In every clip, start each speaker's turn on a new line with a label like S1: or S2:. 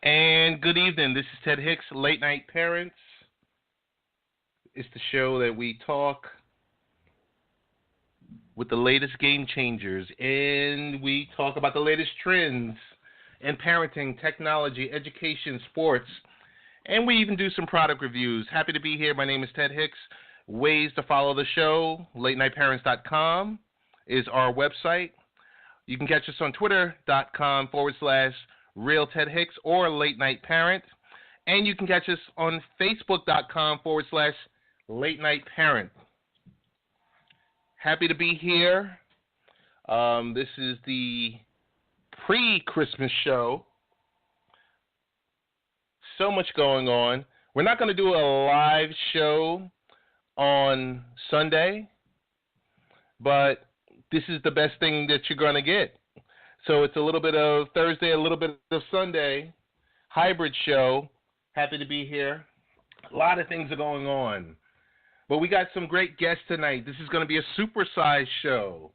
S1: And good evening. This is Ted Hicks, Late Night Parents. It's the show that we talk with the latest game changers, and we talk about the latest trends in parenting, technology, education, sports, and we even do some product reviews. Happy to be here. My name is Ted Hicks. Ways to follow the show, latenightparents.com is our website. You can catch us on twitter.com/Real Ted Hicks or Late Night Parent. And you can catch us on Facebook.com/Late Night Parent. Happy to be here. This is the pre-Christmas show. So much going on. We're not going to do a live show on Sunday, but this is the best thing that you're going to get. So it's a little bit of Thursday, a little bit of Sunday, hybrid show. Happy to be here. A lot of things are going on. But we got some great guests tonight. This is going to be a supersized show.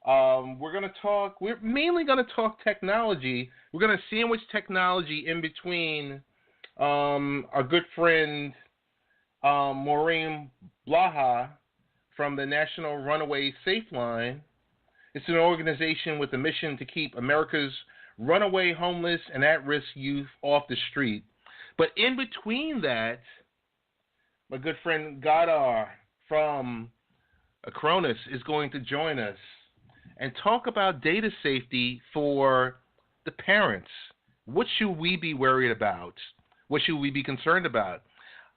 S1: We're mainly going to talk technology. We're going to sandwich technology in between our good friend Maureen Blaha from the National Runaway Safeline. It's an organization with a mission to keep America's runaway, homeless, and at-risk youth off the street. But in between that, my good friend Gadar from Acronis is going to join us and talk about data safety for the parents. What should we be worried about? What should we be concerned about?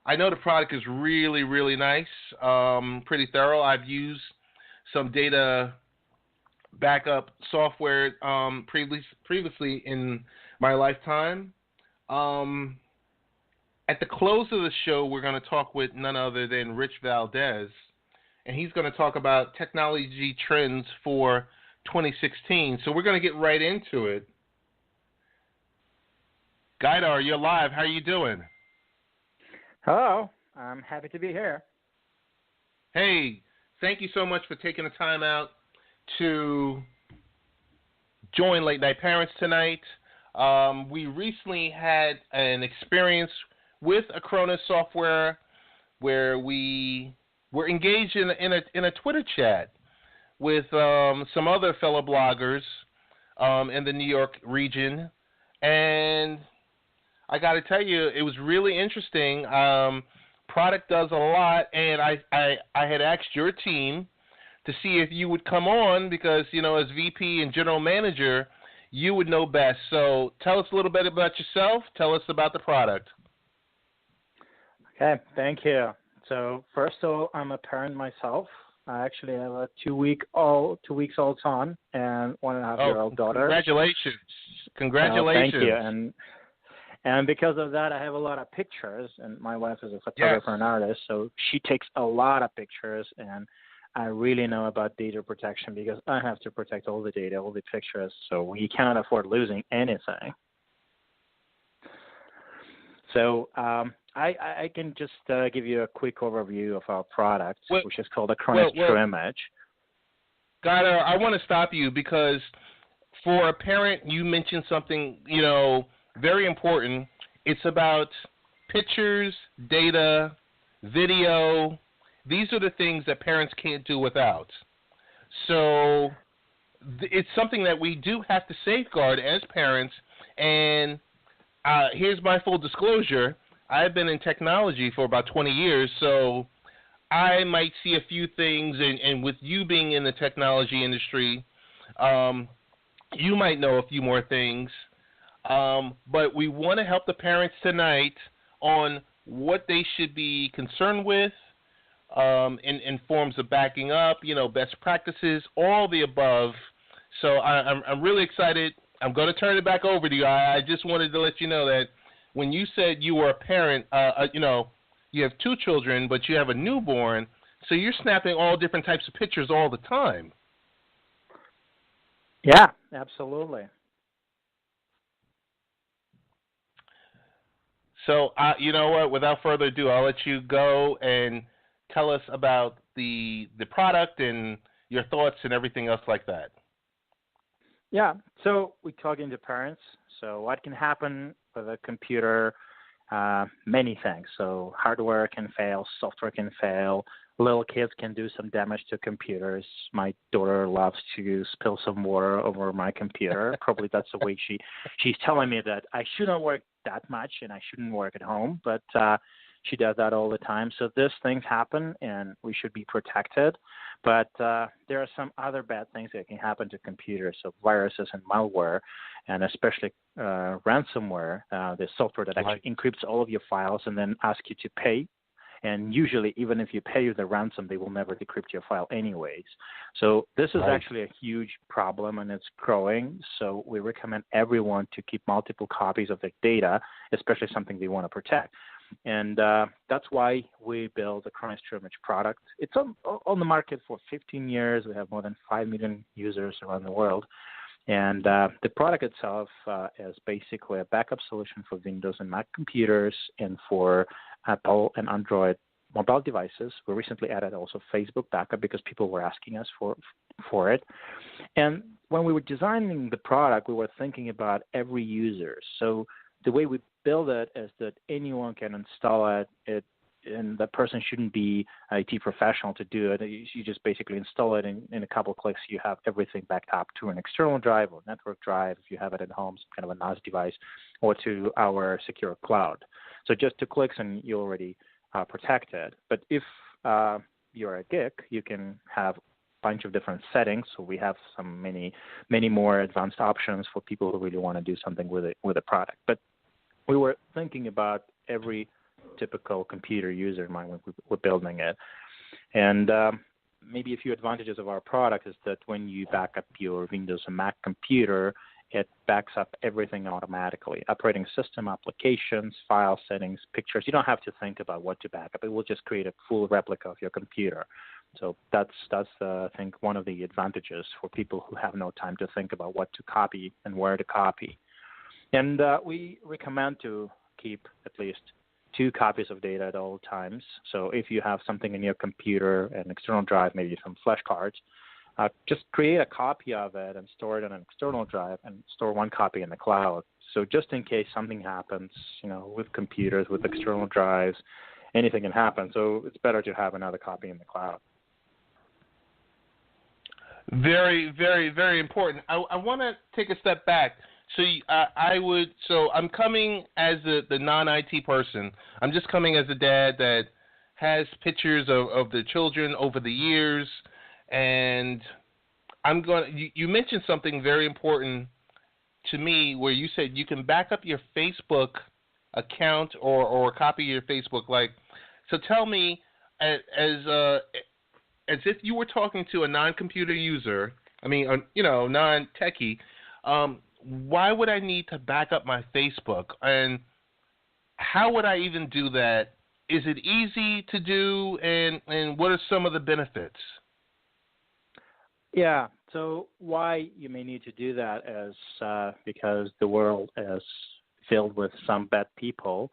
S1: I know the product is really, really nice, pretty thorough. I've used some data backup software previously in my lifetime. At the close of the show, we're going to talk with none other than Rich Valdez, and he's going to talk about technology trends for 2016. So we're going to get right into it. Gaidar, you're live. How are you doing?
S2: Hello. I'm happy to be here.
S1: Hey, thank you so much for taking the time out to join Late Night Parents tonight. We recently had an experience with Acronis software where we were engaged in a Twitter chat with some other fellow bloggers in the New York region, and I got to tell you, it was really interesting. Product does a lot, and I had asked your team to see if you would come on because, you know, as VP and General Manager, you would know best. So tell us a little bit about yourself. Tell us about the product.
S2: Okay, thank you. So first of all, I'm a parent myself. I actually have a 2 weeks old son and 1.5-year-old daughter.
S1: Congratulations.
S2: Thank you. And because of that, I have a lot of pictures, and my wife is a photographer and artist, so she takes a lot of pictures, and I really know about data protection because I have to protect all the data, all the pictures, so we cannot afford losing anything. So I can just give you a quick overview of our product, which is called Acronis True Image.
S1: Gaidar, I want to stop you because for a parent, you mentioned something, you know, very important. It's about pictures, data, video. These are the things that parents can't do without. So it's something that we do have to safeguard as parents. And here's my full disclosure. I've been in technology for about 20 years, so I might see a few things, and with you being in the technology industry, you might know a few more things. But we want to help the parents tonight on what they should be concerned with in forms of backing up, you know, best practices, all the above. So I'm really excited. I'm going to turn it back over to you. I just wanted to let you know that when you said you were a parent, you know, you have 2 children, but you have a newborn, so you're snapping all different types of pictures all the time.
S2: Yeah, absolutely.
S1: So, you know what? Without further ado, I'll let you go and tell us about the product and your thoughts and everything else like that.
S2: Yeah. So we're talking to parents. So what can happen with a computer? Many things. So hardware can fail, software can fail. Little kids can do some damage to computers. My daughter loves to spill some water over my computer. Probably that's the way she's telling me that I shouldn't work that much and I shouldn't work at home, but she does that all the time. So these things happen, and we should be protected. But there are some other bad things that can happen to computers, so viruses and malware, and especially ransomware, the software that actually encrypts all of your files and then asks you to pay. And usually, even if you pay the ransom, they will never decrypt your file anyways. So this is actually a huge problem, and it's growing. So we recommend everyone to keep multiple copies of their data, especially something they want to protect. And that's why we built the Acronis TrueImage product. It's on the market for 15 years. We have more than 5 million users around the world. And the product itself is basically a backup solution for Windows and Mac computers and for Apple and Android mobile devices. We recently added also Facebook backup because people were asking us for it. And when we were designing the product, we were thinking about every user. So the way we build it is that anyone can install it, and the person shouldn't be an IT professional to do it. You just basically install it in a couple of clicks. You have everything backed up to an external drive or network drive if you have it at home, some kind of a NAS device, or to our secure cloud. So just 2 clicks and you're already protected. But if you're a geek, you can have a bunch of different settings. So we have many more advanced options for people who really want to do something with a product. But we were thinking about every typical computer user in mind when we were building it. And maybe a few advantages of our product is that when you back up your Windows and Mac computer, it backs up everything automatically. Operating system, applications, file settings, pictures. You don't have to think about what to back up. It will just create a full replica of your computer. So that's I think, one of the advantages for people who have no time to think about what to copy and where to copy. And we recommend to keep at least 2 copies of data at all times. So if you have something in your computer, an external drive, maybe some flash cards, just create a copy of it and store it on an external drive and store 1 copy in the cloud. So just in case something happens, with computers, with external drives, anything can happen. So it's better to have another copy in the cloud.
S1: Very, very, very important. I want to take a step back. So I'm coming as the non-IT person. I'm just coming as a dad that has pictures of the children over the years, and you mentioned something very important to me where you said you can back up your Facebook account or a copy of your Facebook. So tell me, as if you were talking to a non-computer user, non-techie, why would I need to back up my Facebook? And how would I even do that? Is it easy to do? And what are some of the benefits?
S2: Yeah. So why you may need to do that is because the world is filled with some bad people.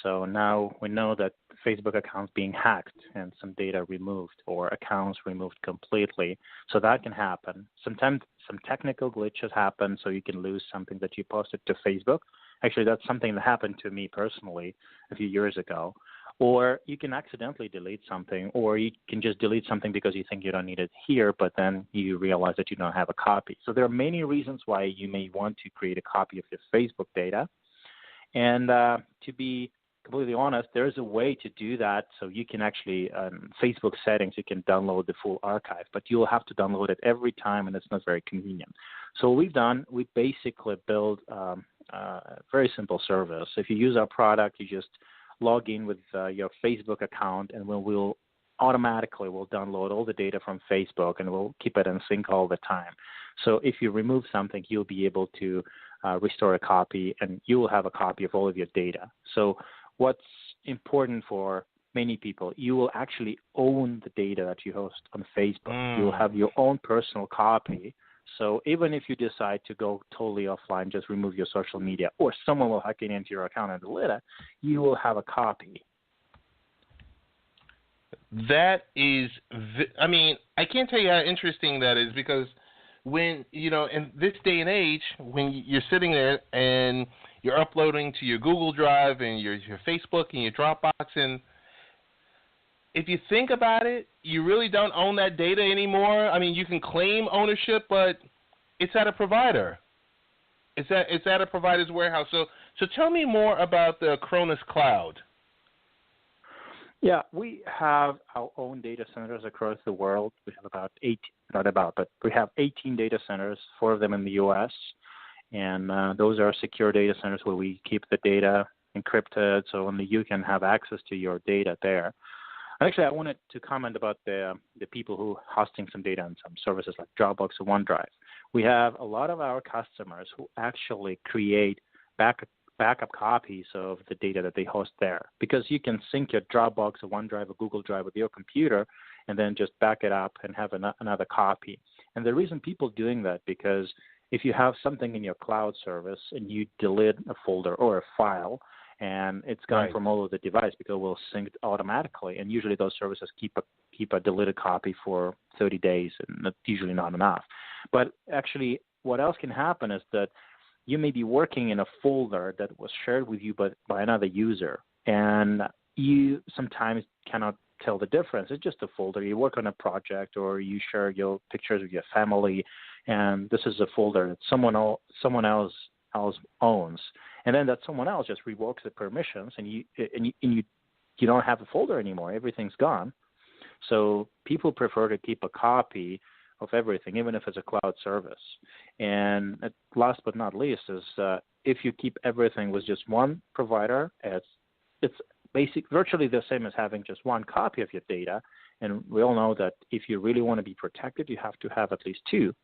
S2: So now we know that Facebook accounts being hacked and some data removed or accounts removed completely. So that can happen. Sometimes some technical glitches happen, so you can lose something that you posted to Facebook. Actually, that's something that happened to me personally a few years ago. Or you can accidentally delete something, or you can just delete something because you think you don't need it here, but then you realize that you don't have a copy. So there are many reasons why you may want to create a copy of your Facebook data. And to be completely honest, there is a way to do that. So you can actually, Facebook settings, you can download the full archive, but you'll have to download it every time, and it's not very convenient. So what we've done, we basically build a very simple service. If you use our product, you just log in with your Facebook account, and we'll automatically download all the data from Facebook, and we'll keep it in sync all the time. So if you remove something, you'll be able to restore a copy, and you will have a copy of all of your data. So what's important for many people, you will actually own the data that you host on Facebook. You'll have your own personal copy. So even if you decide to go totally offline, just remove your social media, or someone will hack into your account and delete it, you will have a copy.
S1: That is, I can't tell you how interesting that is, because when, in this day and age, when you're sitting there and you're uploading to your Google Drive and your Facebook and your Dropbox, and if you think about it, you really don't own that data anymore. I mean, you can claim ownership, but it's at a provider. It's at a provider's warehouse. So tell me more about the Acronis Cloud.
S2: Yeah, we have our own data centers across the world. We have we have 18 data centers, 4 of them in the U.S., and those are secure data centers where we keep the data encrypted, so only you can have access to your data there. Actually, I wanted to comment about the people who hosting some data on some services like Dropbox or OneDrive. We have a lot of our customers who actually create backup copies of the data that they host there, because you can sync your Dropbox or OneDrive or Google Drive with your computer and then just back it up and have another copy. And the reason people doing that, because if you have something in your cloud service and you delete a folder or a file, and it's gone from all of the device, because it will sync automatically. And usually those services keep a deleted copy for 30 days, and that's usually not enough. But actually, what else can happen is that you may be working in a folder that was shared with you by another user, and you sometimes cannot tell the difference. It's just a folder. You work on a project, or you share your pictures with your family, and this is a folder that someone else owns, and then that someone else just revokes the permissions, and you don't have a folder anymore. Everything's gone. So people prefer to keep a copy of everything, even if it's a cloud service. And last but not least is if you keep everything with just one provider, it's virtually the same as having just one copy of your data. And we all know that if you really want to be protected, you have to have at least 2.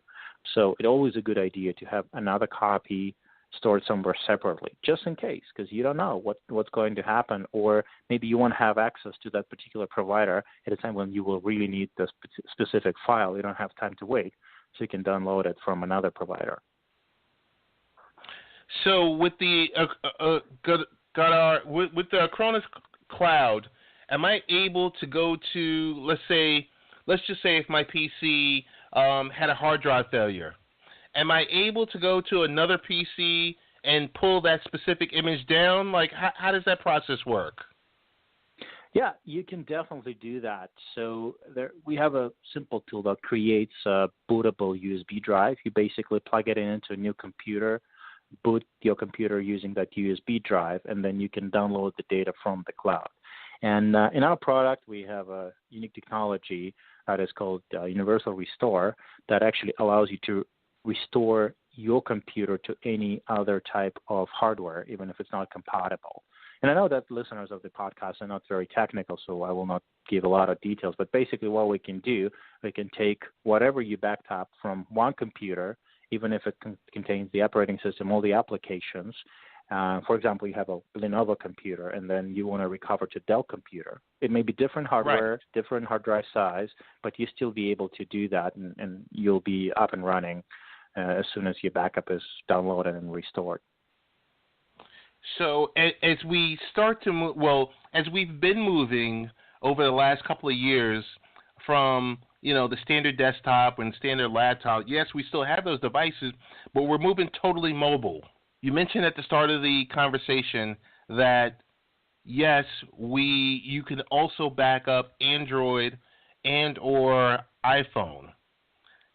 S2: So it's always a good idea to have another copy stored somewhere separately, just in case, because you don't know what's going to happen, or maybe you want to have access to that particular provider at a time when you will really need this specific file. You don't have time to wait, so you can download it from another provider.
S1: So with the with the Acronis Cloud, am I able to go to, let's just say if my PC had a hard drive failure, am I able to go to another PC and pull that specific image down? Like, how does that process work?
S2: Yeah, you can definitely do that. So we have a simple tool that creates a bootable USB drive. You basically plug it into a new computer, boot your computer using that USB drive, and then you can download the data from the cloud. And in our product, we have a unique technology that is called Universal Restore that actually allows you to restore your computer to any other type of hardware, even if it's not compatible. And I know that listeners of the podcast are not very technical, so I will not give a lot of details. But basically what we can do, we can take whatever you backed up from one computer, even if it contains the operating system, all the applications. For example, you have a Lenovo computer, and then you want to recover to Dell computer. It may be different hardware, different hard drive size, but you still be able to do that, and you'll be up and running as soon as your backup is downloaded and restored.
S1: So as we start to move, as we've been moving over the last couple of years from, the standard desktop and standard laptop, yes, we still have those devices, but we're moving totally mobile. You mentioned at the start of the conversation that, yes, you can also back up Android and or iPhone.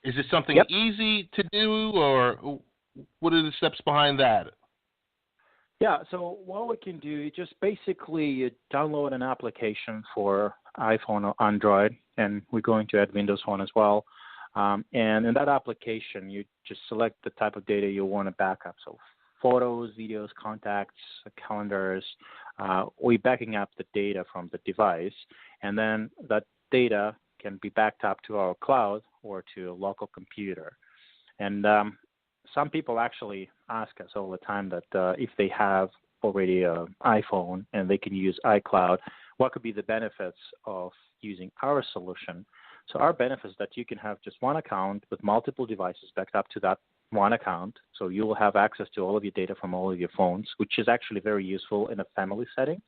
S1: Is it something easy to do, or what are the steps behind that?
S2: Yeah, so what we can do is just basically download an application for iPhone or Android, and we're going to add Windows Phone as well. And in that application, you just select the type of data you want to back up. So photos, videos, contacts, calendars, we're backing up the data from the device, and then that data can be backed up to our cloud or to a local computer. And some people actually ask us all the time that if they have already an iPhone and they can use iCloud, what could be the benefits of using our solution? So our benefit is that you can have just one account with multiple devices backed up to that one account. So you will have access to all of your data from all of your phones, which is actually very useful in a family setting.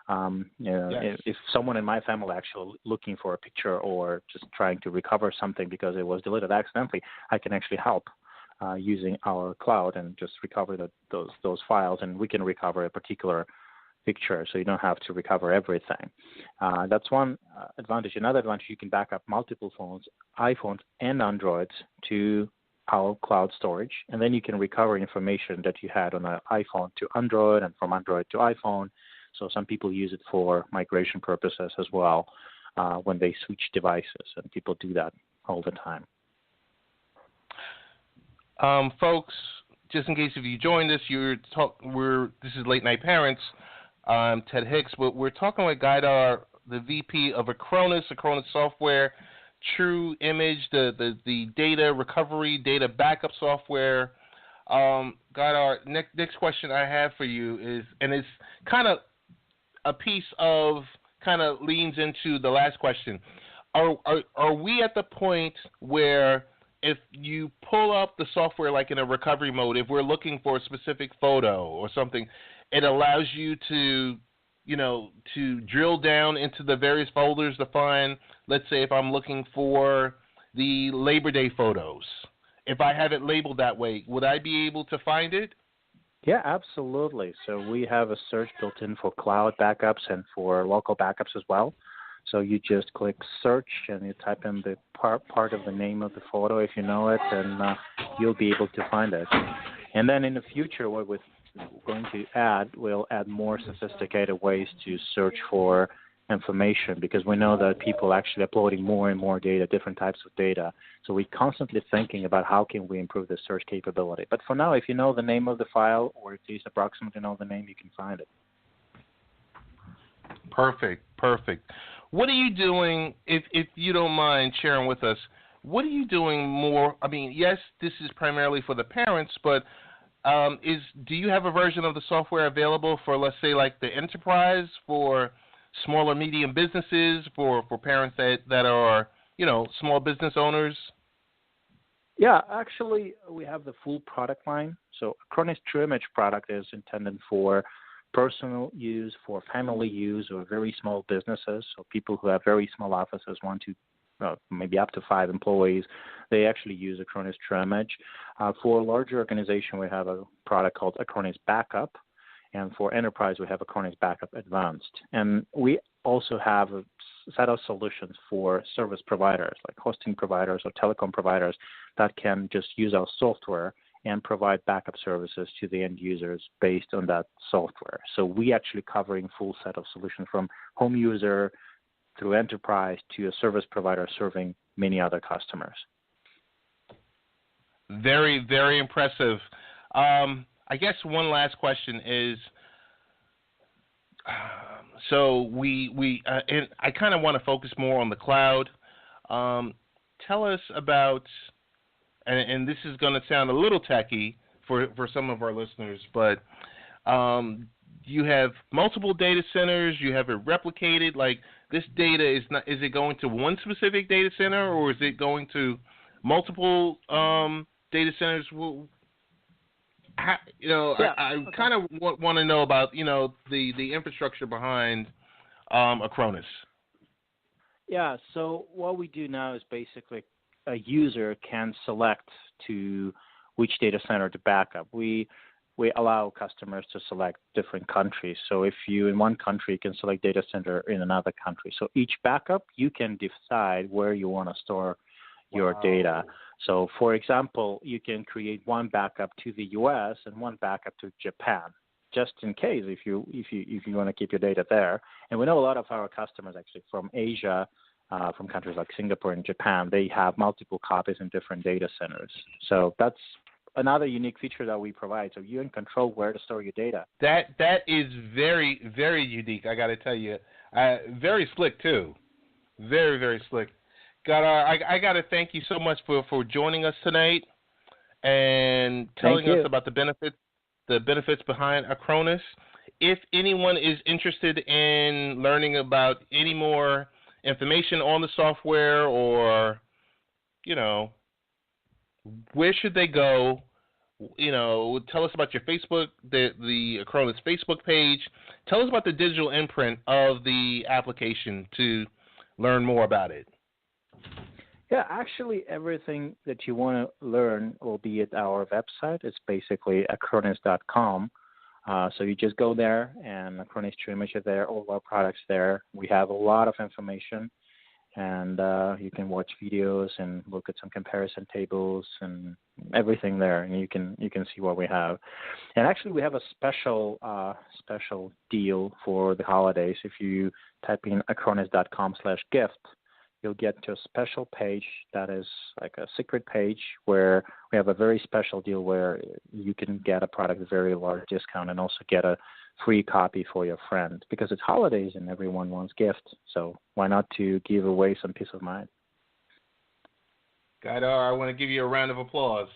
S1: Yes.
S2: If someone in my family actually looking for a picture or just trying to recover something because it was deleted accidentally, I can actually help using our cloud and just recover those files, and we can recover a particular picture, so you don't have to recover everything. That's one advantage. Another advantage, you can back up multiple phones, iPhones and Androids, to our cloud storage, and then you can recover information that you had on an iPhone to Android and from Android to iPhone. So some people use it for migration purposes as well when they switch devices, and people do that all the time.
S1: Folks, just in case if you joined us, this is Late Night Parents. I'm Ted Hicks, but we're talking with Gaidar, the VP of Acronis software, True Image, the data recovery, data backup software. Gaidar, next question I have for you is, and it's kind of a piece of, kind of leans into the last question. Are we at the point where if you pull up the software like in a recovery mode, if we're looking for a specific photo or something, it allows you to drill down into the various folders to find, let's say if I'm looking for the Labor Day photos, if I have it labeled that way, would I be able to find it?
S2: Yeah, absolutely. So we have a search built in for cloud backups and for local backups as well. So you just click search and you type in the part of the name of the photo if you know it, and you'll be able to find it. And then in the future, what we're going to add, we'll add more sophisticated ways to search for information, because we know that people are actually uploading more and more data, different types of data. So we're constantly thinking about how can we improve the search capability. But for now, if you know the name of the file, or at least approximately know the name, you can find it.
S1: Perfect. What are you doing, if you don't mind sharing with us, what are you doing more? I mean, yes, this is primarily for the parents, but do you have a version of the software available for, let's say, like the enterprise, for small or medium businesses, for parents that are, small business owners?
S2: Yeah, actually, we have the full product line. So Acronis True Image product is intended for personal use, for family use, or very small businesses. So people who have very small offices, 1 to maybe up to 5 employees, they actually use Acronis True Image. For a larger organization, we have a product called Acronis Backup. And for enterprise, we have Acronis Backup Advanced. And we also have a set of solutions for service providers, like hosting providers or telecom providers, that can just use our software and provide backup services to the end users based on that software. So we actually covering full set of solutions from home user through enterprise to a service provider serving many other customers.
S1: Very, very impressive. I guess one last question is, so and I kind of want to focus more on the cloud. Tell us about, and this is going to sound a little tacky for some of our listeners, but you have multiple data centers, you have it replicated. Like, this data is it going to one specific data center, or is it going to multiple data centers? I kind of want to know about, the infrastructure behind Acronis.
S2: Yeah, so what we do now is basically a user can select to which data center to back up. We allow customers to select different countries. So if you in one country, you can select data center in another country. So each backup, you can decide where you want to store your data. So, for example, you can create one backup to the U.S. and one backup to Japan, just in case if you want to keep your data there. And we know a lot of our customers actually from Asia, from countries like Singapore and Japan, they have multiple copies in different data centers. So that's another unique feature that we provide. So you're in control where to store your data.
S1: That is very, very unique, I got to tell you. Very slick, too. Very, very slick. I got to thank you so much for joining us tonight and telling us about the benefits behind Acronis. If anyone is interested in learning about any more information on the software, or, where should they go? Tell us about your Facebook, the Acronis Facebook page. Tell us about the digital imprint of the application to learn more about it.
S2: Yeah, actually, everything that you want to learn will be at our website. It's basically acronis.com. So you just go there, and Acronis Streamage is there, all our products there. We have a lot of information, and you can watch videos and look at some comparison tables and everything there, and you can see what we have. And actually, we have a special deal for the holidays. If you type in acronis.com/gift, you'll get to a special page that is like a secret page where we have a very special deal where you can get a product at a very large discount and also get a free copy for your friend, because it's holidays and everyone wants gifts. So why not to give away some peace of mind?
S1: Gaidar, I want to give you a round of applause.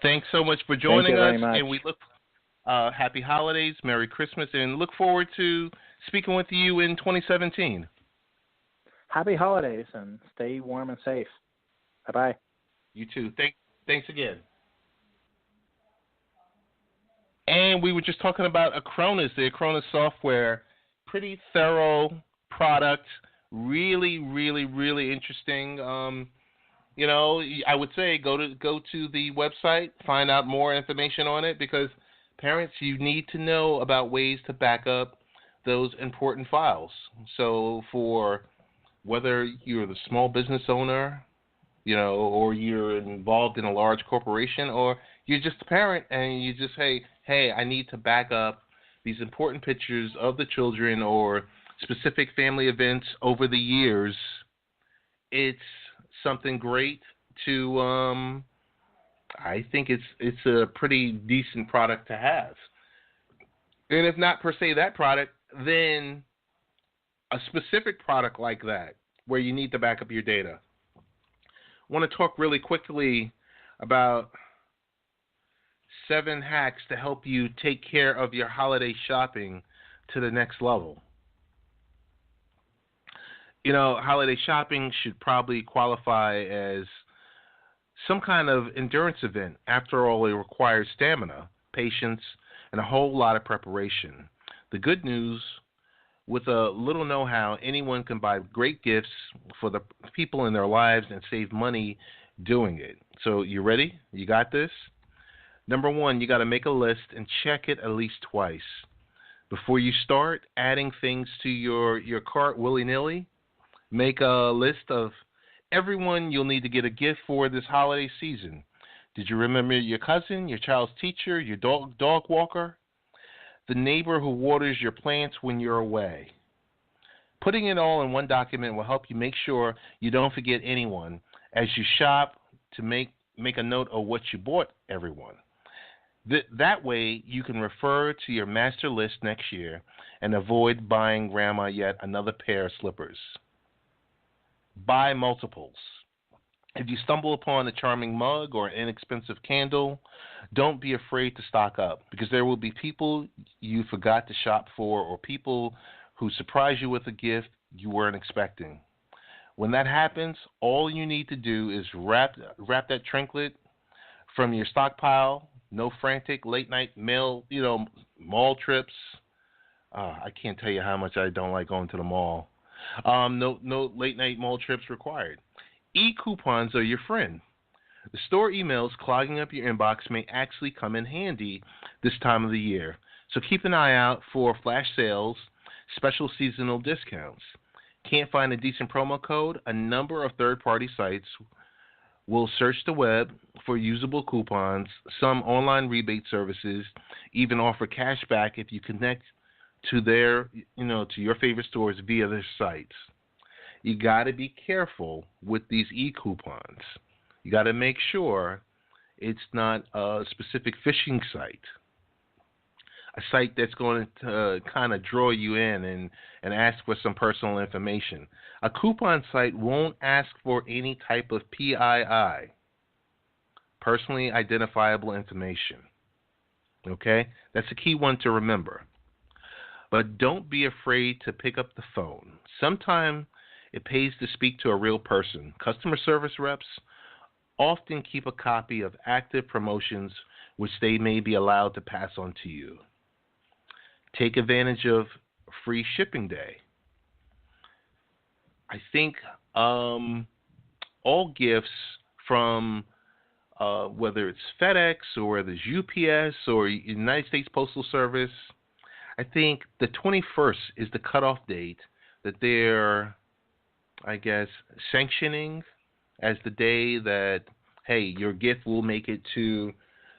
S1: Thanks so much for joining us, and we look happy holidays, Merry Christmas, and look forward to speaking with you in 2017.
S2: Happy holidays, and stay warm and safe. Bye-bye.
S1: You too. Thanks again. And we were just talking about Acronis, the Acronis software. Pretty thorough product. Really, really, really interesting. I would say go to the website, find out more information on it, because parents, you need to know about ways to back up those important files. So for whether you're the small business owner, or you're involved in a large corporation, or you're just a parent and you just say, hey, I need to back up these important pictures of the children or specific family events over the years, it's something great to I think it's a pretty decent product to have. And if not per se that product, then a specific product like that where you need to back up your data. I want to talk really quickly about 7 hacks to help you take care of your holiday shopping to the next level. Holiday shopping should probably qualify as some kind of endurance event. After all, it requires stamina, patience, and a whole lot of preparation. The good news, with a little know-how, anyone can buy great gifts for the people in their lives and save money doing it. So you ready? You got this? Number 1, you got to make a list and check it at least twice. Before you start adding things to your cart willy-nilly, make a list of everyone you'll need to get a gift for this holiday season. Did you remember your cousin, your child's teacher, your dog walker, the neighbor who waters your plants when you're away? Putting it all in one document will help you make sure you don't forget anyone as you shop, to make a note of what you bought everyone. That way you can refer to your master list next year and avoid buying grandma yet another pair of slippers. Buy multiples. If you stumble upon a charming mug or an inexpensive candle, don't be afraid to stock up, because there will be people you forgot to shop for or people who surprise you with a gift you weren't expecting. When that happens, all you need to do is wrap that trinket from your stockpile. No frantic late-night mall trips. I can't tell you how much I don't like going to the mall. No late-night mall trips required. E-coupons are your friend. The store emails clogging up your inbox may actually come in handy this time of the year. So keep an eye out for flash sales, special seasonal discounts. Can't find a decent promo code? A number of third-party sites will search the web for usable coupons. Some online rebate services even offer cash back if you connect to their, to your favorite stores via their sites. You got to be careful with these e-coupons. You got to make sure it's not a specific phishing site, a site that's going to kind of draw you in and ask for some personal information. A coupon site won't ask for any type of PII, personally identifiable information. Okay? That's a key one to remember. But don't be afraid to pick up the phone. Sometimes it pays to speak to a real person. Customer service reps often keep a copy of active promotions which they may be allowed to pass on to you. Take advantage of free shipping day. I think all gifts from whether it's FedEx or whether it's UPS or United States Postal Service, I think the 21st is the cutoff date that they're, I guess, sanctioning as the day that, hey, your gift will make it to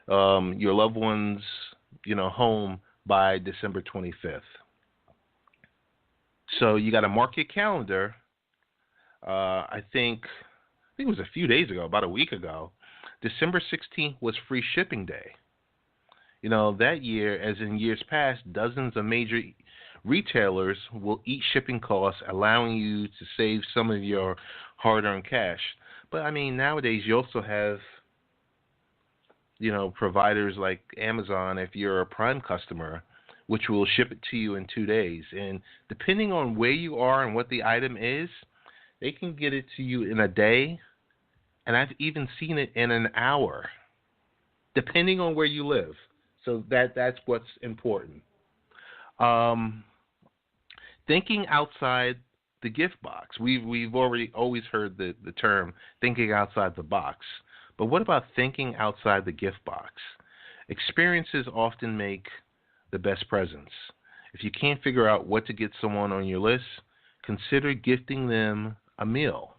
S1: your loved one's, home by December 25th. So you got to mark your calendar. I think it was a few days ago, about a week ago. December 16th was free shipping day. That year, as in years past, dozens of major retailers will eat shipping costs, allowing you to save some of your hard-earned cash. But, nowadays you also have, providers like Amazon, if you're a Prime customer, which will ship it to you in 2 days. And depending on where you are and what the item is, they can get it to you in a day, and I've even seen it in an hour, depending on where you live. So that's what's important. Thinking outside the gift box. We've already always heard the term thinking outside the box. But what about thinking outside the gift box? Experiences often make the best presents. If you can't figure out what to get someone on your list, consider gifting them a meal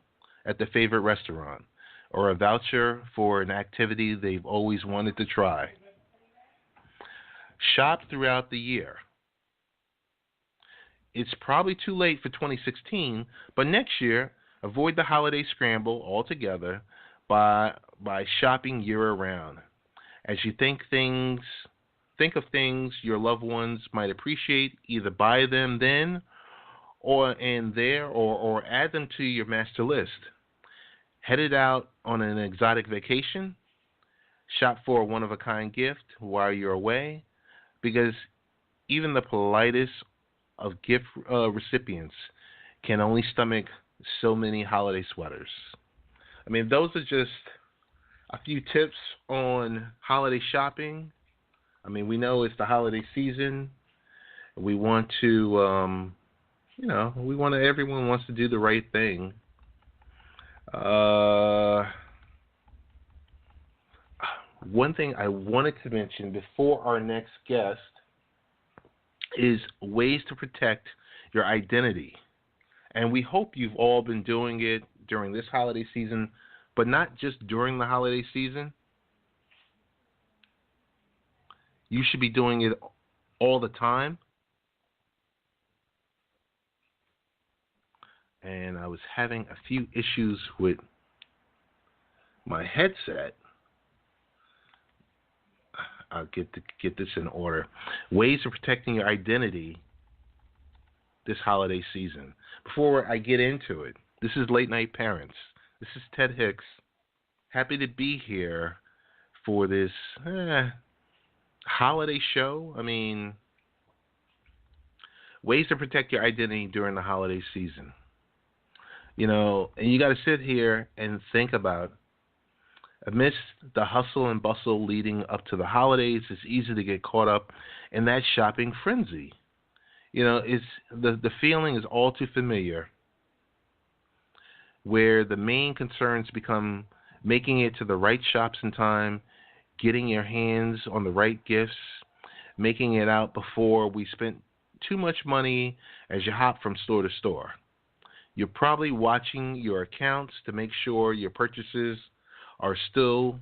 S1: at their favorite restaurant or a voucher for an activity they've always wanted to try. Shop throughout the year. It's probably too late for 2016, but next year, avoid the holiday scramble altogether by shopping year-round. As you think of things your loved ones might appreciate, either buy them then or add them to your master list. Headed out on an exotic vacation, shop for a one-of-a-kind gift while you're away, because even the politest of gift recipients can only stomach so many holiday sweaters. Those are just a few tips on holiday shopping. We know it's the holiday season. We want to, everyone wants to do the right thing. One thing I wanted to mention before our next guest is ways to protect your identity. And we hope you've all been doing it during this holiday season, but not just during the holiday season. You should be doing it all the time. And I was having a few issues with my headset. I'll get this in order. Ways of protecting your identity this holiday season. Before I get into it, this is Late Night Parents. This is Ted Hicks. Happy to be here for this holiday show. Ways to protect your identity during the holiday season. And you got to sit here and think about, amidst the hustle and bustle leading up to the holidays, it's easy to get caught up in that shopping frenzy. It's the feeling is all too familiar, where the main concerns become making it to the right shops in time, getting your hands on the right gifts, making it out before we spent too much money as you hop from store to store. You're probably watching your accounts to make sure your purchases are still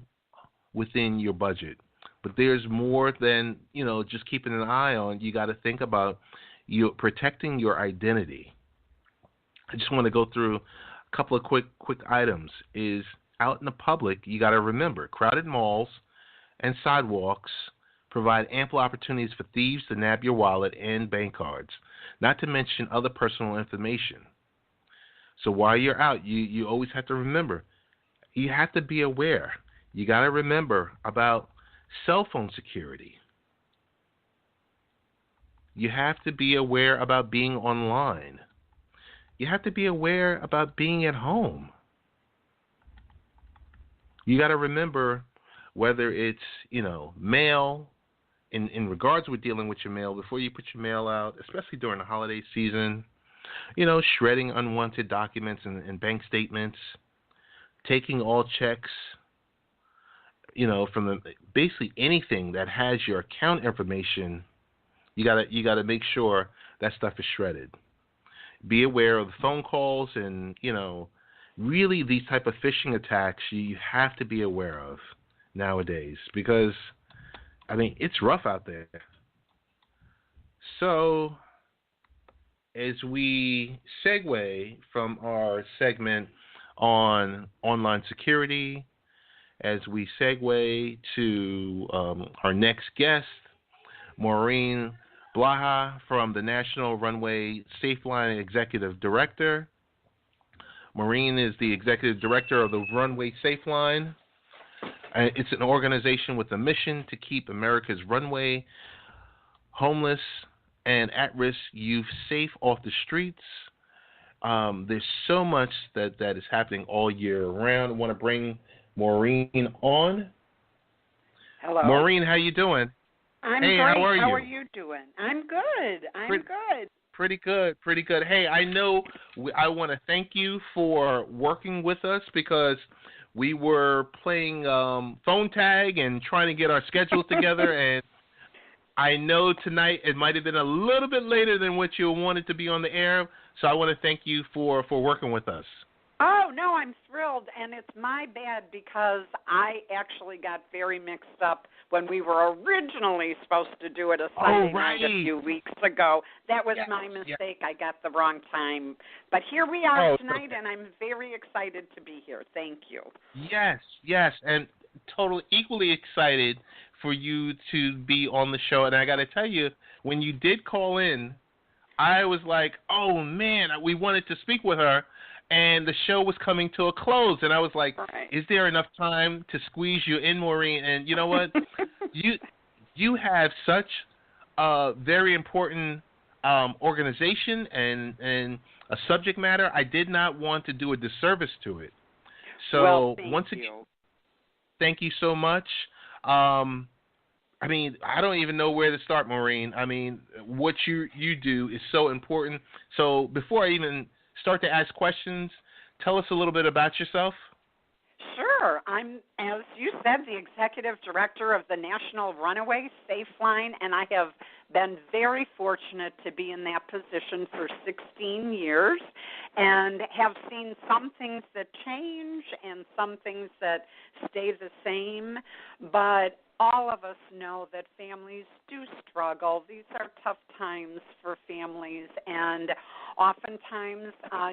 S1: within your budget. But there's more than, just keeping an eye on. You got to think about you protecting your identity. I just want to go through a couple of quick items. Is out in the public, you got to remember, crowded malls and sidewalks provide ample opportunities for thieves to nab your wallet and bank cards, not to mention other personal information. So while you're out, you always have to remember, you have to be aware. You got to remember about cell phone security. You have to be aware about being online. You have to be aware about being at home. You got to remember whether it's, mail, in regards with dealing with your mail, before you put your mail out, especially during the holiday season, shredding unwanted documents and bank statements, taking all checks, from basically anything that has your account information. You gotta make sure that stuff is shredded. Be aware of the phone calls and, really these type of phishing attacks you have to be aware of nowadays, because it's rough out there. So as we segue from our segment on online security, as we segue to our next guest, Maureen Blaha from the National Runaway Safeline Executive Director. Maureen is the Executive Director of the Runaway Safeline. It's an organization with a mission to keep America's runway, homeless, and at-risk youth safe off the streets. There's so much that is happening all year round. I want to bring Maureen on.
S3: Hello.
S1: Maureen, how you doing?
S3: I'm
S1: great.
S3: How are
S1: you?
S3: How are you doing? I'm good. Good.
S1: Pretty good. Hey, I know I want to thank you for working with us, because we were playing phone tag and trying to get our schedules together, and I know tonight it might have been a little bit later than what you wanted to be on the air, so I want to thank you for working with us.
S3: Oh, no, I'm thrilled, and it's my bad because I actually got very mixed up when we were originally supposed to do it a Sunday night a few weeks ago. That was my mistake. I got the wrong time. But here we are tonight, and I'm very excited to be here. Thank you.
S1: Yes, and totally equally excited for you to be on the show. And I got to tell you, when you did call in, I was like, oh, man, we wanted to speak with her. And the show was coming to a close, and I was like, Is there enough time to squeeze you in, Maureen? And you know what? you have such a very important organization and a subject matter. I did not want to do a disservice to it. So once again, thank you so much. I don't even know where to start, Maureen. What you do is so important. So before I even start to ask questions, tell us a little bit about yourself.
S3: Sure. I'm, as you said, the Executive Director of the National Runaway Safeline, and I have been very fortunate to be in that position for 16 years and have seen some things that change and some things that stay the same, but all of us know that families do struggle. These are tough times for families, and oftentimes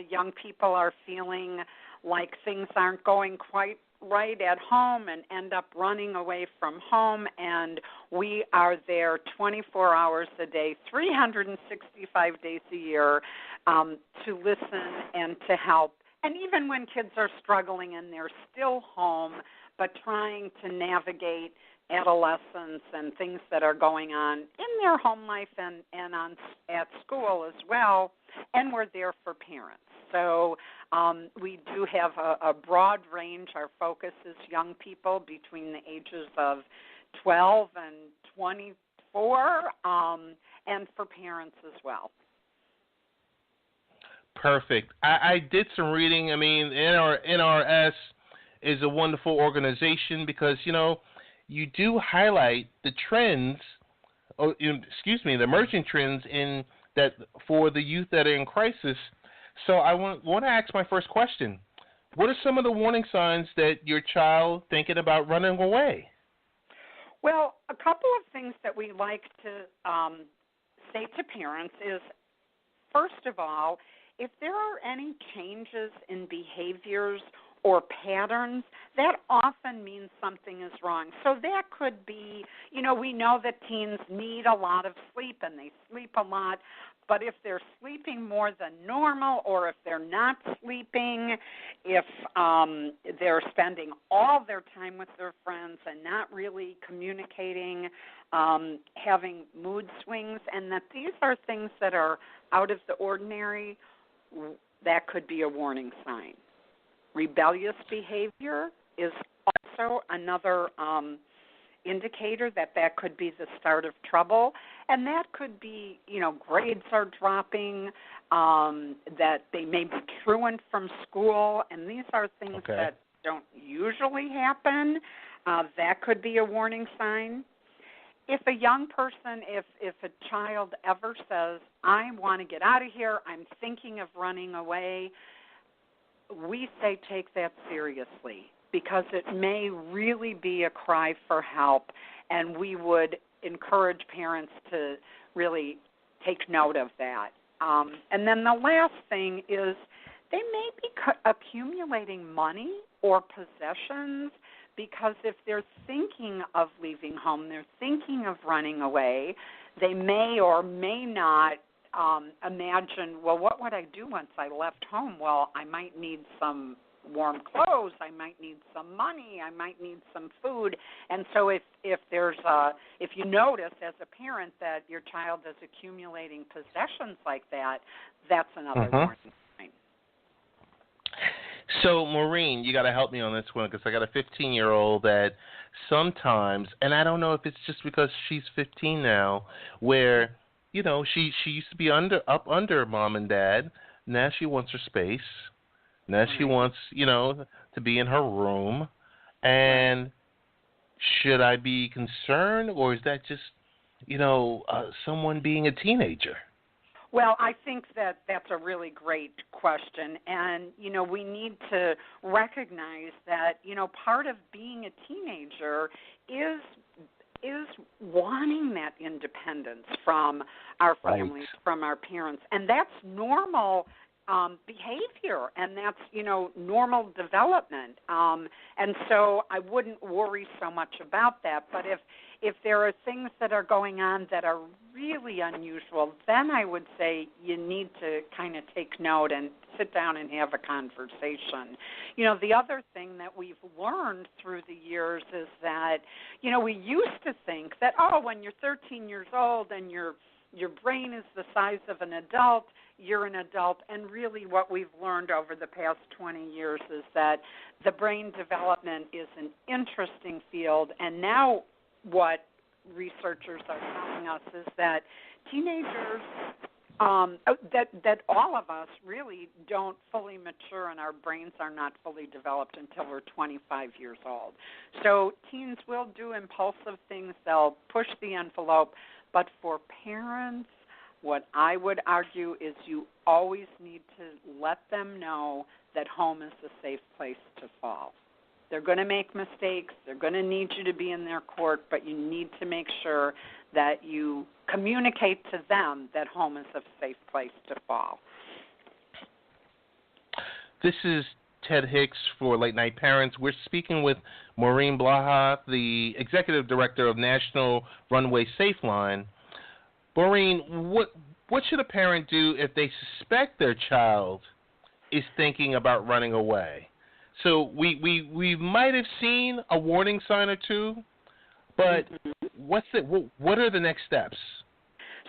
S3: young people are feeling like things aren't going quite right at home and end up running away from home, and we are there 24 hours a day, 365 days a year to listen and to help. And even when kids are struggling and they're still home, but trying to navigate adolescence and things that are going on in their home life and at school as well, and we're there for parents. So we do have a broad range. Our focus is young people between the ages of 12 and 24, and for parents as well.
S1: Perfect. I did some reading. NRS is a wonderful organization because, you do highlight the trends, the emerging trends in that for the youth that are in crisis. So I want to ask my first question. What are some of the warning signs that your child thinking about running away?
S3: Well, a couple of things that we like to say to parents is, first of all, if there are any changes in behaviors or patterns, that often means something is wrong. So that could be, we know that teens need a lot of sleep and they sleep a lot, but if they're sleeping more than normal, or if they're not sleeping, if they're spending all their time with their friends and not really communicating, having mood swings, and that these are things that are out of the ordinary, that could be a warning sign. Rebellious behavior is also another indicator that could be the start of trouble, and that could be, grades are dropping, that they may be truant from school, and these are things that don't usually happen. That could be a warning sign. If a young person, if a child ever says, I want to get out of here, I'm thinking of running away, we say take that seriously, because it may really be a cry for help, and we would encourage parents to really take note of that. And then the last thing is they may be accumulating money or possessions, because if they're thinking of leaving home, they're thinking of running away, they may or may not imagine, well, what would I do once I left home? Well, I might need some warm clothes, I might need some money, I might need some food. And so if you notice as a parent that your child is accumulating possessions like that, that's another warning sign.
S1: So, Maureen, you got to help me on this one, because I got a 15-year-old that sometimes, and I don't know if it's just because she's 15 now, where she used to be up under mom and dad. Now she wants her space. Now she wants, to be in her room. And should I be concerned, or is that just, someone being a teenager?
S3: Well, I think that's a really great question. And, we need to recognize that, part of being a teenager is wanting that independence from our families, from our parents. And that's normal behavior, and that's, normal development. And so I wouldn't worry so much about that. But if there are things that are going on that are really unusual, then I would say you need to kind of take note and sit down and have a conversation. The other thing that we've learned through the years is that, we used to think that, when you're 13 years old and your brain is the size of an adult, you're an adult. And really what we've learned over the past 20 years is that the brain development is an interesting field. And now what researchers are telling us is that teenagers, that all of us really don't fully mature, and our brains are not fully developed until we're 25 years old. So teens will do impulsive things. They'll push the envelope. But for parents, what I would argue is you always need to let them know that home is a safe place to fall. They're going to make mistakes. They're going to need you to be in their court, but you need to make sure that you communicate to them that home is a safe place to fall.
S1: This is Ted Hicks for Late Night Parents. We're speaking with Maureen Blaha, the Executive Director of National Runaway Safeline. Maureen, what should a parent do if they suspect their child is thinking about running away? So we might have seen a warning sign or two, but what are the next steps?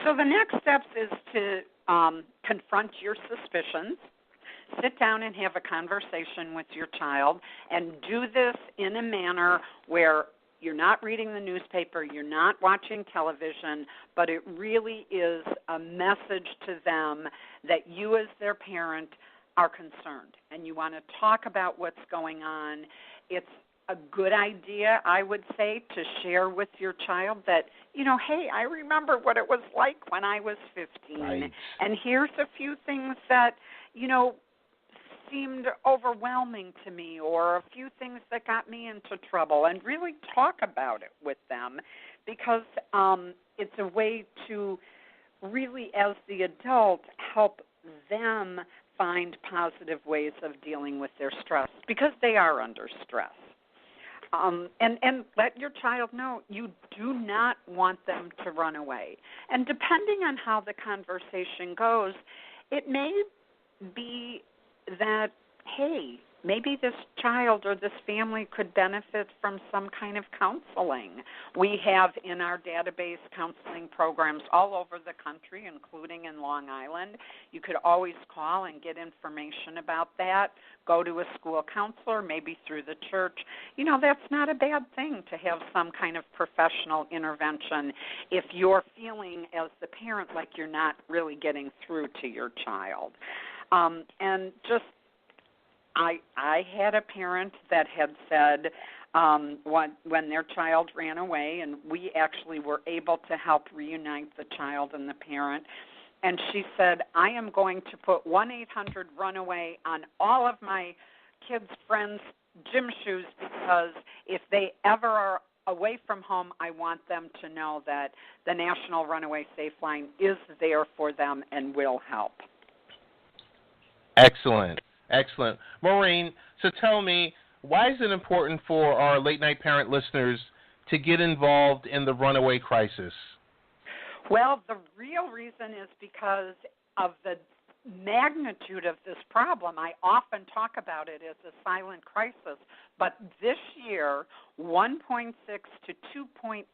S3: So the next steps is to confront your suspicions. Sit down and have a conversation with your child, and do this in a manner where you're not reading the newspaper, you're not watching television, but it really is a message to them that you as their parent are concerned and you want to talk about what's going on. It's a good idea, I would say, to share with your child that, hey, I remember what it was like when I was 15.
S1: Right.
S3: And here's a few things that, seemed overwhelming to me, or a few things that got me into trouble, and really talk about it with them, because it's a way to really, as the adult, help them find positive ways of dealing with their stress because they are under stress. And let your child know you do not want them to run away. And depending on how the conversation goes, it may be that, hey, maybe this child or this family could benefit from some kind of counseling. We have in our database counseling programs all over the country, including in Long Island. You could always call and get information about that. Go to a school counselor, maybe through the church. You know, that's not a bad thing to have some kind of professional intervention if you're feeling as the parent like you're not really getting through to your child. And just I had a parent that had said when their child ran away, and we actually were able to help reunite the child and the parent, and she said, I am going to put 1-800-RUNAWAY on all of my kids' friends' gym shoes because if they ever are away from home, I want them to know that the National Runaway Safeline is there for them and will help.
S1: Excellent. Excellent. Maureen, so tell me, why is it important for our late-night parent listeners to get involved in the runaway crisis?
S3: Well, the real reason is because of the magnitude of this problem. I often talk about it as a silent crisis, but this year, 1.6 to 2.8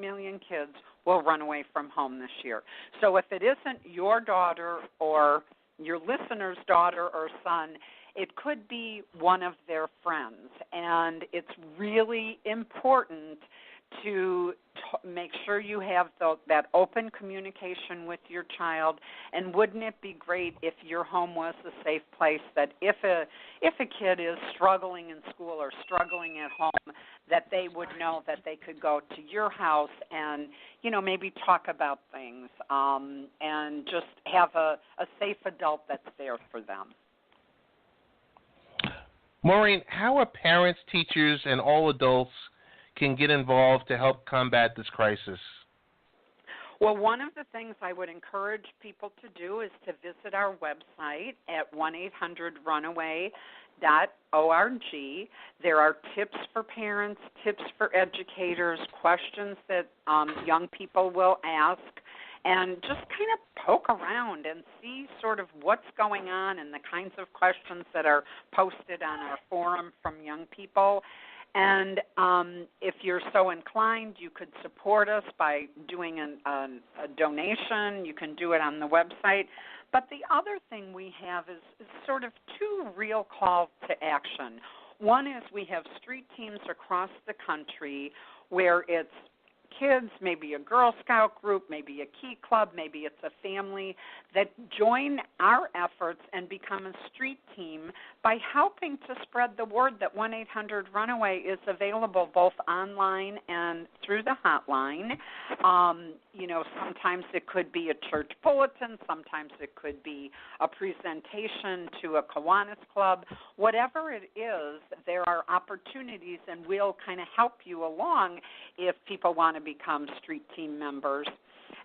S3: million kids will run away from home this year. So if it isn't your daughter or your listener's daughter or son, it could be one of their friends. And it's really important to make sure you have that open communication with your child. And wouldn't it be great if your home was a safe place, that if a kid is struggling in school or struggling at home, that they would know that they could go to your house and, you know, maybe talk about things and just have a safe adult that's there for them.
S1: Maureen, how are parents, teachers, and all adults can get involved to help combat this crisis?
S3: Well, one of the things I would encourage people to do is to visit our website at 1-800-RUNAWAY.org. There are tips for parents, tips for educators, questions that young people will ask, and just kind of poke around and see sort of what's going on and the kinds of questions that are posted on our forum from young people. And if you're so inclined, you could support us by doing a donation. You can do it on the website. But the other thing we have is sort of two real calls to action. One is we have street teams across the country where it's kids, maybe a Girl Scout group, maybe a Key Club, maybe it's a family that join our efforts and become a street team by helping to spread the word that 1-800-RUNAWAY is available both online and through the hotline. You know, sometimes it could be a church bulletin, sometimes it could be a presentation to a Kiwanis club. Whatever it is, there are opportunities, and we'll kind of help you along if people want to become street team members.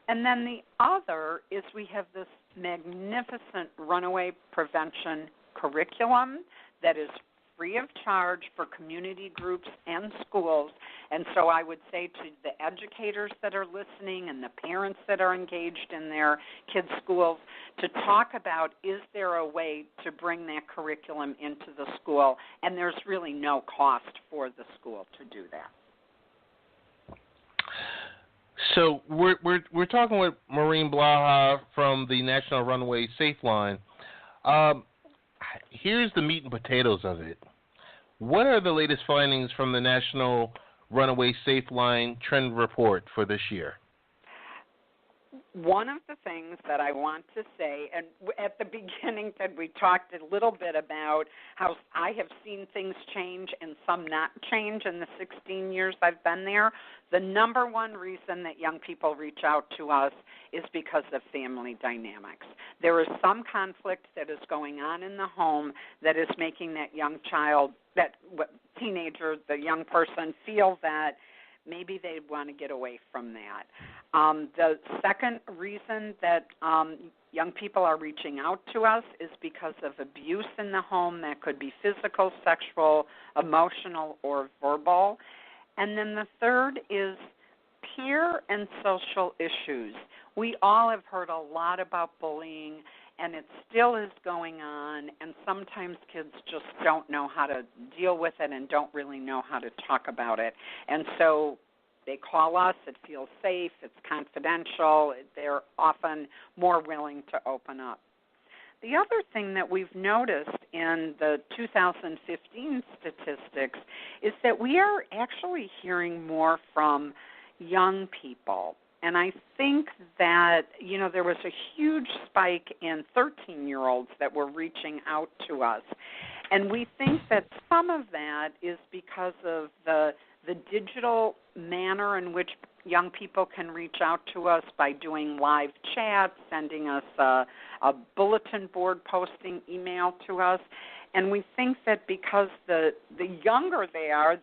S3: And then the other is we have this magnificent runaway prevention curriculum that is free of charge for community groups and schools. And so I would say to the educators that are listening and the parents that are engaged in their kids' schools to talk about, is there a way to bring that curriculum into the school? And there's really no cost for the school to do that.
S1: So we're talking with Maureen Blaha from the National Runaway Safeline. Here's the meat and potatoes of it. What are the latest findings from the National Runaway Safeline Trend Report for this year?
S3: One of the things that I want to say, and at the beginning, Ted, we talked a little bit about how I have seen things change and some not change in the 16 years I've been there. The number one reason that young people reach out to us is because of family dynamics. There is some conflict that is going on in the home that is making that young child, that teenager, the young person, feel that maybe they want to get away from that. The second reason that young people are reaching out to us is because of abuse in the home. That could be physical, sexual, emotional, or verbal. And then the third is peer and social issues. We all have heard a lot about bullying, and it still is going on, and sometimes kids just don't know how to deal with it and don't really know how to talk about it. And so they call us, it feels safe, it's confidential, they're often more willing to open up. The other thing that we've noticed in the 2015 statistics is that we are actually hearing more from young people. And I think that, there was a huge spike in 13-year-olds that were reaching out to us. And we think that some of that is because of the digital manner in which young people can reach out to us by doing live chats, sending us a bulletin board posting email to us. And we think that because the younger they are,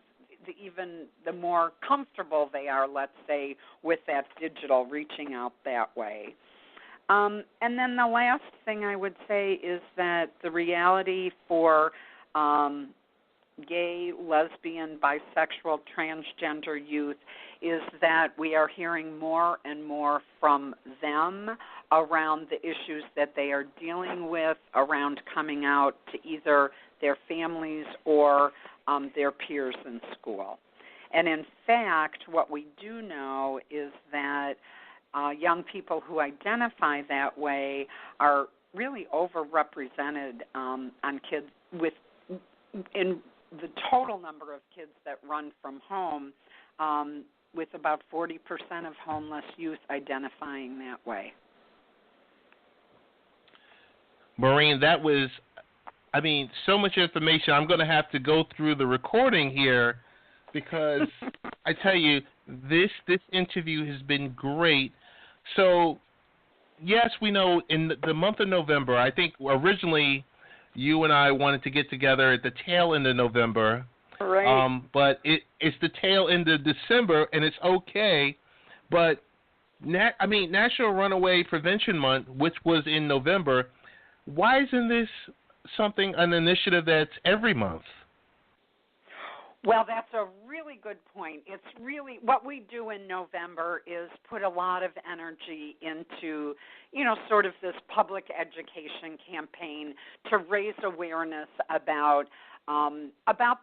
S3: even the more comfortable they are, let's say, with that digital reaching out that way. And then the last thing I would say is that the reality for gay, lesbian, bisexual, transgender youth is that we are hearing more and more from them around the issues that they are dealing with around coming out to either their families or their peers in school. And in fact, what we do know is that young people who identify that way are really overrepresented on kids in the total number of kids that run from home, with about 40% of homeless youth identifying that way.
S1: Maureen, that was, so much information. I'm going to have to go through the recording here because I tell you, this interview has been great. So, yes, we know in the month of November, I think originally you and I wanted to get together at the tail end of November.
S3: Right.
S1: But it's the tail end of December, and it's okay. But, National Runaway Prevention Month, which was in November, why isn't this an initiative that's every month?
S3: Well, that's a really good point. It's really what we do in November is put a lot of energy into, sort of this public education campaign to raise awareness about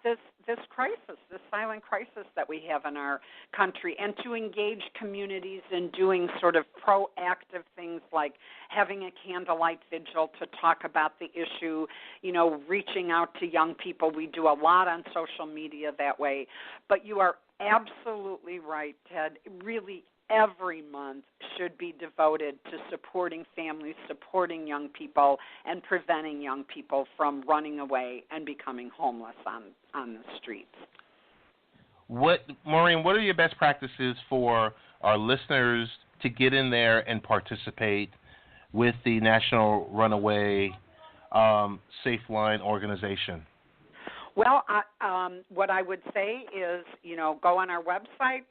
S3: this crisis, this silent crisis that we have in our country, and to engage communities in doing sort of proactive things like having a candlelight vigil to talk about the issue, reaching out to young people. We do a lot on social media that way. But you are absolutely right, Ted. Really, every month should be devoted to supporting families, supporting young people, and preventing young people from running away and becoming homeless on the streets.
S1: Maureen, what are your best practices for our listeners to get in there and participate with the National Runaway Safeline organization?
S3: Well, what I would say is, go on our website,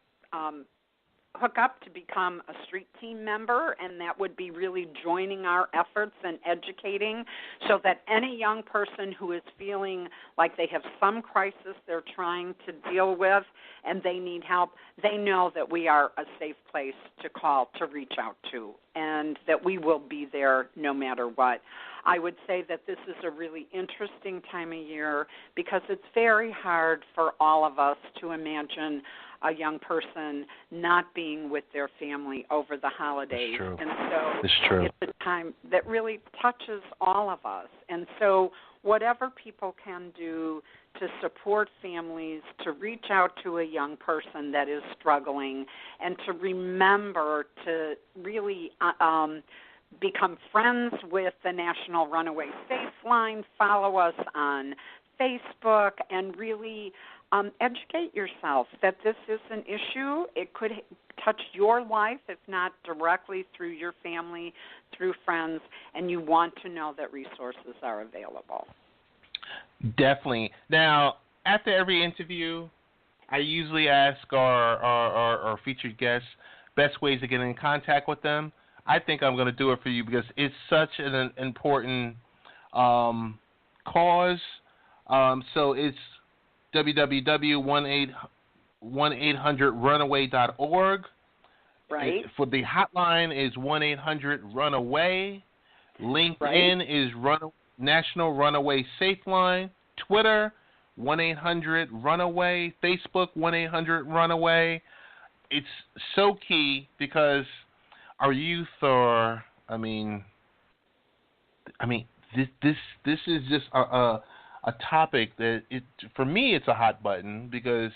S3: hook up to become a street team member, and that would be really joining our efforts and educating so that any young person who is feeling like they have some crisis they're trying to deal with and they need help, they know that we are a safe place to call, to reach out to, and that we will be there no matter what. I would say that this is a really interesting time of year because it's very hard for all of us to imagine a young person not being with their family over the holidays.
S1: It's true.
S3: And so
S1: it's true.
S3: It's a time that really touches all of us. And so whatever people can do to support families, to reach out to a young person that is struggling, and to remember to really become friends with the National Runaway Safeline, follow us on Facebook, and really educate yourself that this is an issue. It could touch your life, if not directly through your family, through friends, and you want to know that resources are available.
S1: Definitely. Now, after every interview, I usually ask our featured guests best ways to get in contact with them. I think I'm going to do it for you because it's such an important cause. So it's www.1-800-runaway.org.
S3: Right.
S1: For the hotline is 1-800-RUNAWAY. LinkedIn is National Runaway Safeline. Twitter, 1-800-RUNAWAY. Facebook, 1-800-RUNAWAY. It's so key because our youth are, this is just a topic that for me it's a hot button because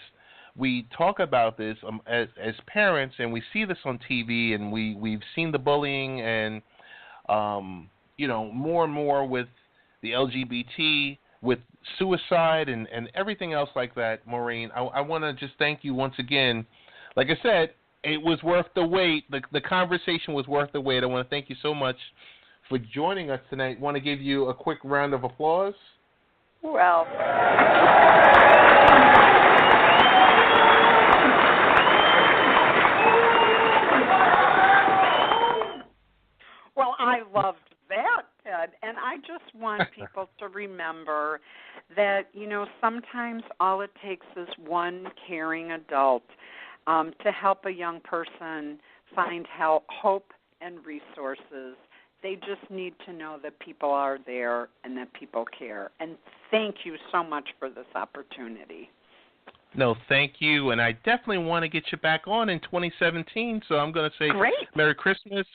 S1: we talk about this as parents and we see this on TV and we've seen the bullying and more and more with the LGBT, with suicide and everything else like that. Maureen, I want to just thank you once again. Like I said, it was worth the wait. The conversation was worth the wait. I want to thank you so much for joining us tonight. Want to give you a quick round of applause?
S3: Well, I loved that, Ted, and I just want people to remember that, sometimes all it takes is one caring adult to help a young person find hope and resources. They just need to know that people are there and that people care. And thank you so much for this opportunity.
S1: No, thank you. And I definitely want to get you back on in 2017. So I'm going to say
S3: Great.
S1: Merry Christmas,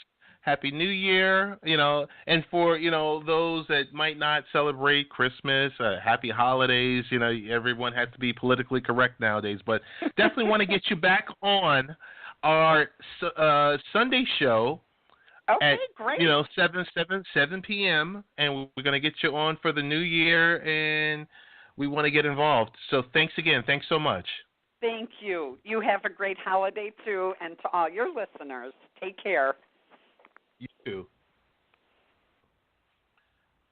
S1: Happy New Year, and for, those that might not celebrate Christmas, Happy Holidays. Everyone has to be politically correct nowadays. But definitely want to get you back on our Sunday show.
S3: Okay,
S1: at,
S3: great.
S1: 7 p.m., and we're going to get you on for the new year, and we want to get involved. So thanks again. Thanks so much.
S3: Thank you. You have a great holiday, too, and to all your listeners, take care.
S1: You too.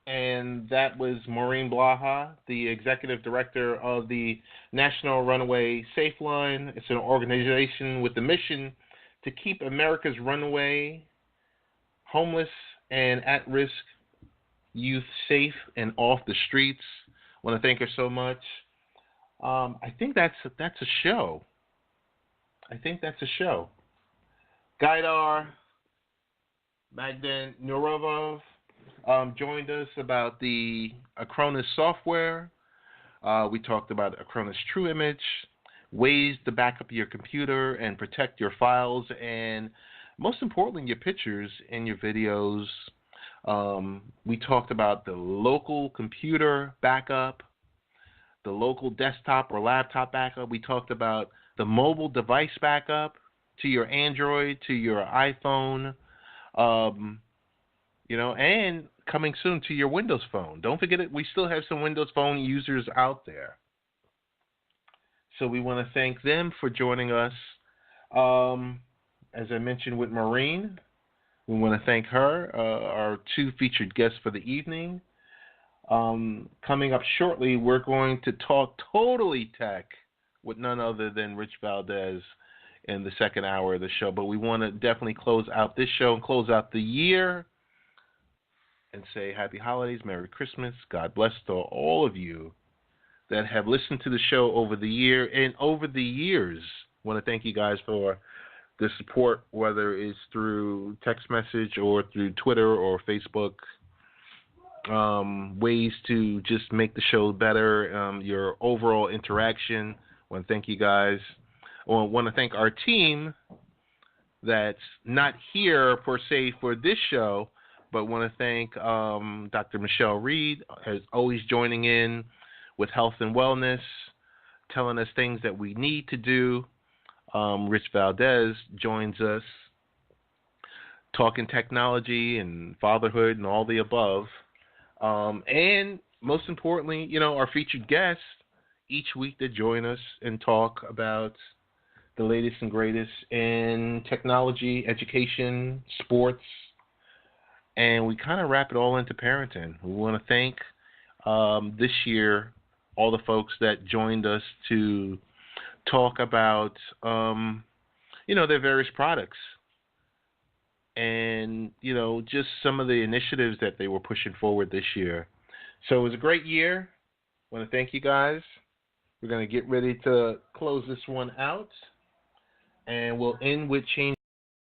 S1: And that was Maureen Blaha, the Executive Director of the National Runaway Safeline. It's an organization with the mission to keep America's runaway, homeless, and at-risk youth safe and off the streets. I want to thank her so much. I think that's a show. Gaidar Magdan Nurovov joined us about the Acronis software. We talked about Acronis True Image, ways to back up your computer and protect your files, and most importantly, your pictures and your videos. We talked about the local computer backup, the local desktop or laptop backup. We talked about the mobile device backup to your Android, to your iPhone, and coming soon to your Windows Phone. Don't forget it. We still have some Windows Phone users out there. So we want to thank them for joining us. As I mentioned with Maureen, we want to thank her, our two featured guests for the evening. Coming up shortly, we're going to talk totally tech with none other than Rich Valdez in the second hour of the show. But we want to definitely close out this show and close out the year and say Happy Holidays, Merry Christmas, God bless to all of you that have listened to the show over the year and over the years. I want to thank you guys for the support, whether it's through text message or through Twitter or Facebook, ways to just make the show better, your overall interaction. I want to thank you guys. I want to thank our team that's not here per se for this show, but want to thank Dr. Michelle Reed, as always joining in with health and wellness, telling us things that we need to do. Rich Valdez joins us, talking technology and fatherhood and all the above. And most importantly, our featured guests each week that join us and talk about the latest and greatest in technology, education, sports, and we kind of wrap it all into parenting. We want to thank this year all the folks that joined us to talk about, their various products and, just some of the initiatives that they were pushing forward this year. So it was a great year. I want to thank you guys. We're going to get ready to close this one out, and we'll end with change.